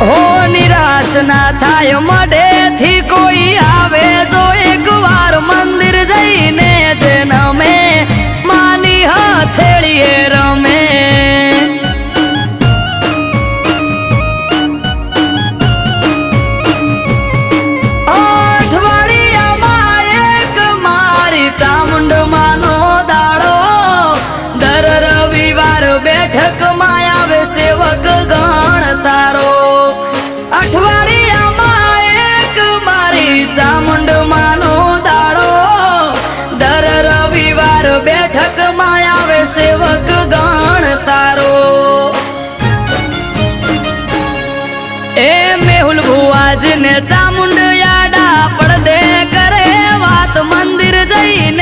હો નિરાશ ના થાય મઢેથી કોઈ આવે જો એકવાર મંદિર જઈને જન્મે માની હથેળીએ રમે અઠવાડિયામાં એક મારી ચામુંડ માનો દાડો દર રવિવાર બેઠકમાં આવે સેવક ગણ તારો અઠવાડિયામાં એક મારી ચામુંડ માનો દાડો દર રવિવાર બેઠકમાં આવે સેવક ગણ તારો એ મેહુલ ભુવાજીને ચામુંડ યાડા પડદે કરે વાત મંદિર જઈને